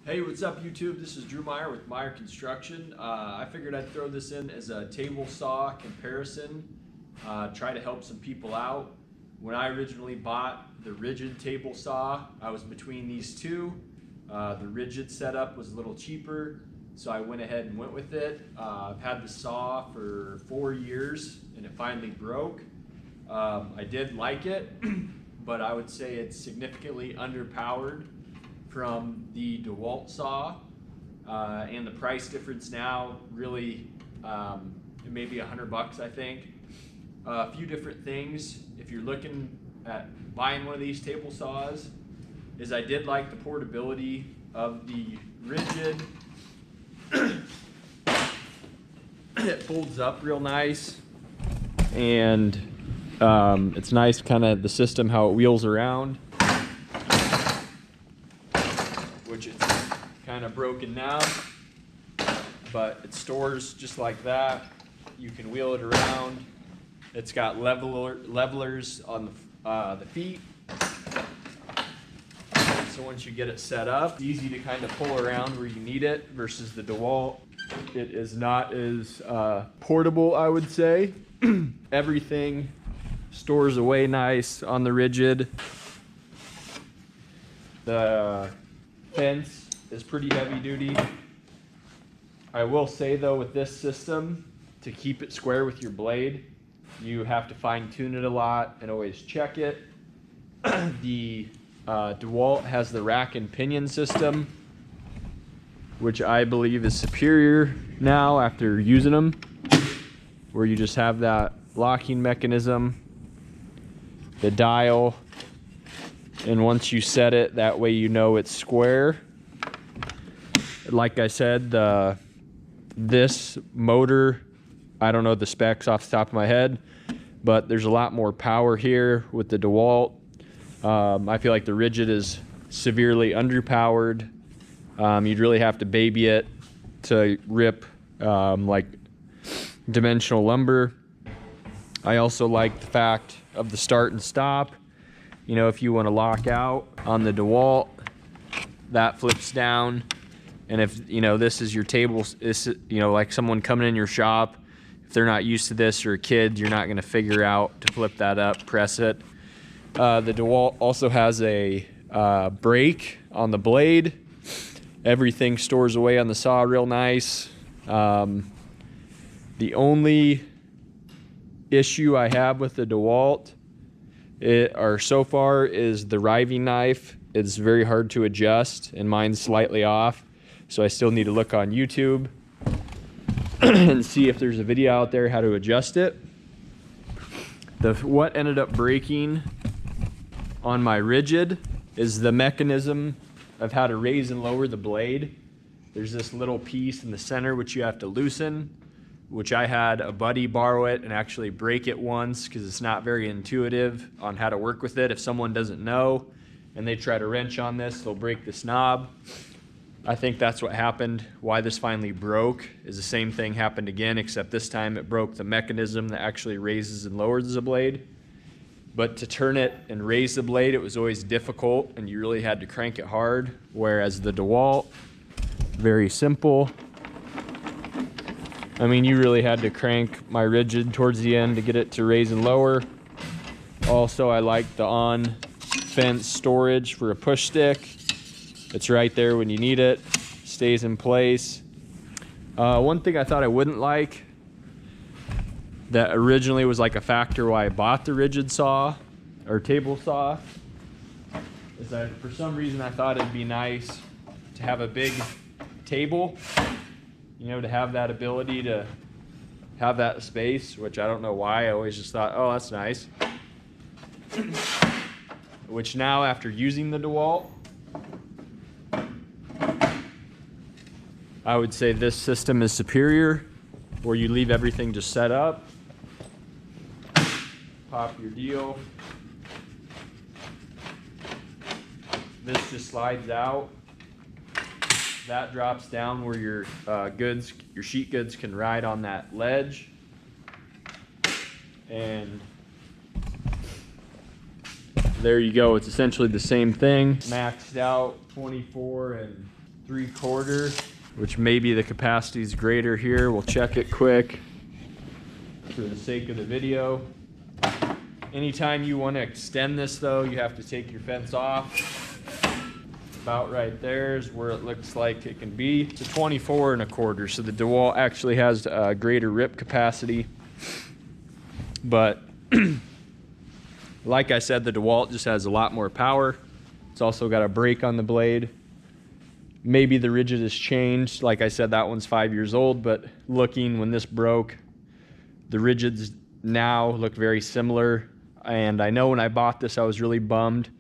Hey, what's up YouTube? This is Drew Meyer with Meyer Construction. I figured I'd throw this in as a table saw comparison, try to help some people out. When I originally bought the Ridgid table saw, I was between these two. The Ridgid setup was a little cheaper, so I went ahead and went with it. I've had the saw for 4 years and it finally broke. I did like it, but I would say it's significantly underpowered from the DeWalt saw, and the price difference now really it may be $100 I think. A few different things if you're looking at buying one of these table saws is I did like the portability of the Ridgid. It folds up real nice, and it's nice kind of the system how it wheels around, which is kind of broken now, but it stores just like that. You can wheel it around. It's got levelers on the feet, so once you get it set up, it's easy to kind of pull around where you need it versus the DeWalt. It is not as portable, I would say. Everything stores away nice on the Ridgid. The fence is pretty heavy duty. I will say though, with this system, to keep it square with your blade, you have to fine tune it a lot and always check it. The DeWalt has the rack and pinion system, which I believe is superior now after using them, where you just have that locking mechanism, the dial, and once you set it, that way you know it's square. Like I said, this motor, I don't know the specs off the top of my head, but there's a lot more power here with the DeWalt. I feel like the Ridgid is severely underpowered. You'd really have to baby it to rip like dimensional lumber. I also like the fact of the start and stop. You know, if you want to lock out on the DeWalt, that flips down. And if, you know, this is your table, you know, like someone coming in your shop, if they're not used to this, or a kid, you're not going to figure out to flip that up, press it. The DeWalt also has a brake on the blade. Everything stores away on the saw real nice. The only issue I have with the DeWalt so far is the riving knife. It's very hard to adjust, and mine's slightly off, so I still need to look on YouTube and see if there's a video out there how to adjust it. What ended up breaking on my Ridgid is the mechanism of how to raise and lower the blade. There's this little piece in the center which you have to loosen, which I had a buddy borrow it and actually break it once because it's not very intuitive on how to work with it. If someone doesn't know and they try to wrench on this, they'll break this knob. I think that's what happened. Why this finally broke is the same thing happened again, except this time it broke the mechanism that actually raises and lowers the blade. But to turn it and raise the blade, it was always difficult, and you really had to crank it hard, whereas the DeWalt, very simple. I mean, you really had to crank my Ridgid towards the end to get it to raise and lower. Also, I like the on-fence storage for a push stick. It's right there when you need it, stays in place. One thing I thought I wouldn't like, that originally was like a factor why I bought the Ridgid saw, or table saw, is that for some reason I thought it'd be nice to have a big table, you know, to have that ability to have that space, which I don't know why. I always just thought, oh, that's nice. Which now, after using the DeWalt, I would say this system is superior, where you leave everything just set up, pop your deal. This just slides out. That drops down where your sheet goods can ride on that ledge. And there you go. It's essentially the same thing. Maxed out 24 and 3/4, which maybe the capacity is greater here. We'll check it quick for the sake of the video. Anytime you want to extend this though, you have to take your fence off. About right there is where it looks like it can be. It's a 24 1/4, so the DeWalt actually has a greater rip capacity. But like I said, the DeWalt just has a lot more power. It's also got a brake on the blade. Maybe the Ridgid has changed. Like I said, that one's 5 years old, but looking when this broke, the Ridgids now look very similar. And I know when I bought this, I was really bummed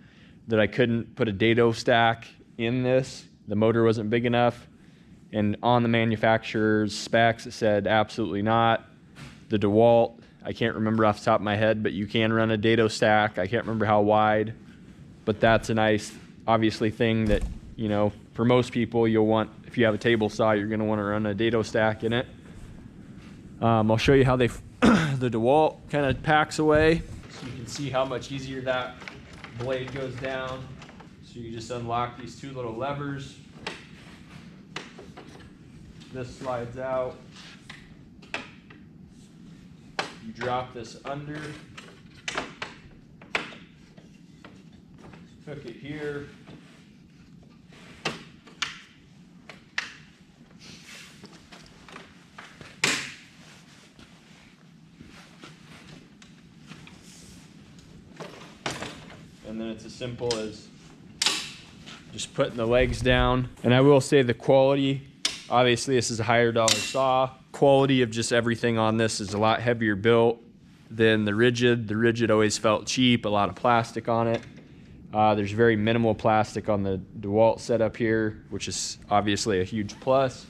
that I couldn't put a dado stack in this. The motor wasn't big enough. And on the manufacturer's specs, it said absolutely not. The DeWalt, I can't remember off the top of my head, but you can run a dado stack. I can't remember how wide, but that's a nice, obviously, thing that, you know, for most people, you'll want, if you have a table saw, you're gonna wanna run a dado stack in it. I'll show you how the DeWalt kind of packs away. So you can see how much easier that blade goes down. So you just unlock these two little levers. This slides out. You drop this under. Hook it here. And then it's as simple as just putting the legs down. And I will say the quality, obviously this is a higher dollar saw. Quality of just everything on this is a lot heavier built than the Ridgid. The Ridgid always felt cheap, a lot of plastic on it. There's very minimal plastic on the DeWalt setup here, which is obviously a huge plus.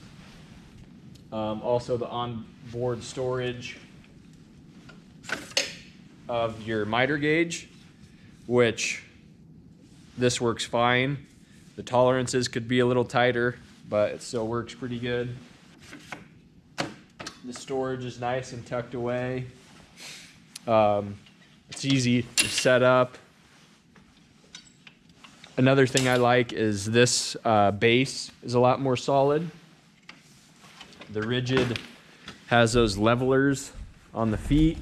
Also the onboard storage of your miter gauge, which this works fine. The tolerances could be a little tighter, but it still works pretty good. The storage is nice and tucked away. It's easy to set up. Another thing I like is this base is a lot more solid. The Ridgid has those levelers on the feet.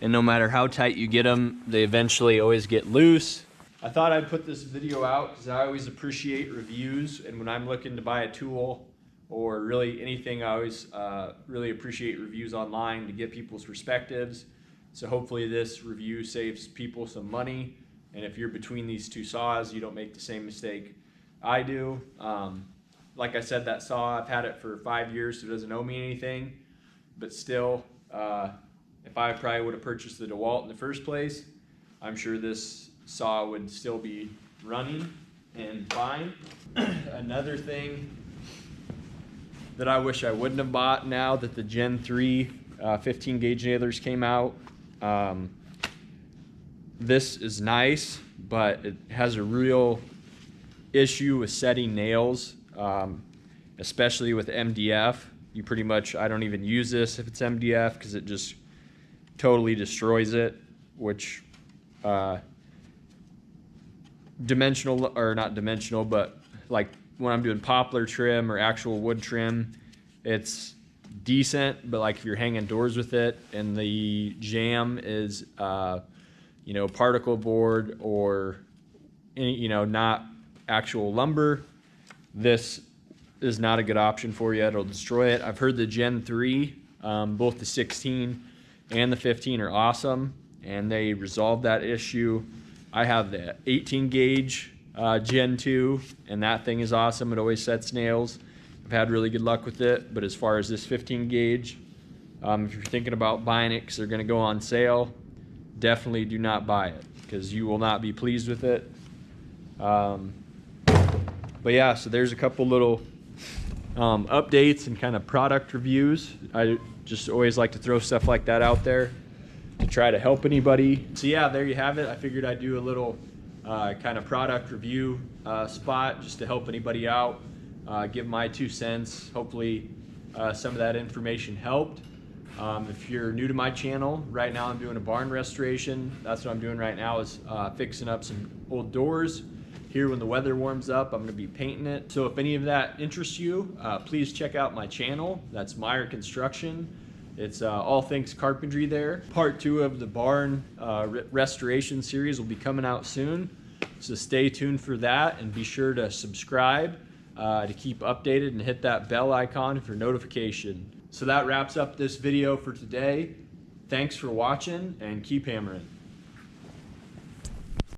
And no matter how tight you get them, they eventually always get loose. I thought I'd put this video out because I always appreciate reviews, and when I'm looking to buy a tool or really anything, I always really appreciate reviews online to get people's perspectives. So hopefully this review saves people some money, and if you're between these two saws, you don't make the same mistake I do. Like I said, that saw, I've had it for 5 years, so it doesn't owe me anything, but still, if I probably would have purchased the DeWalt in the first place, I'm sure this saw would still be running and fine. Another thing that I wish I wouldn't have bought now that the Gen 3 15 gauge nailers came out. This is nice, but it has a real issue with setting nails, especially with MDF. You pretty much, I don't even use this if it's MDF because it just totally destroys it, which dimensional, or not dimensional, but like when I'm doing poplar trim or actual wood trim, it's decent, but like if you're hanging doors with it and the jamb is you know, particle board or any, you know, not actual lumber, this is not a good option for you. It'll destroy it. I've heard the Gen 3, both the 16 and the 15 are awesome, and they resolved that issue. I have the 18 gauge Gen 2, and that thing is awesome. It always sets nails. I've had really good luck with it, but as far as this 15 gauge, if you're thinking about buying it because they're going to go on sale, definitely do not buy it because you will not be pleased with it. But yeah, so there's a couple little updates and kind of product reviews. I just always like to throw stuff like that out there to try to help anybody. So yeah, there you have it. I figured I'd do a little kind of product review spot just to help anybody out, give my 2 cents. Hopefully some of that information helped. If you're new to my channel, right now I'm doing a barn restoration. That's what I'm doing right now, is fixing up some old doors Here when the weather warms up, I'm gonna be painting it. So if any of that interests you, please check out my channel. That's Meyer Construction. It's all things carpentry there. Part 2 of the barn restoration series will be coming out soon. So stay tuned for that, and be sure to subscribe to keep updated, and hit that bell icon for notification. So that wraps up this video for today. Thanks for watching, and keep hammering.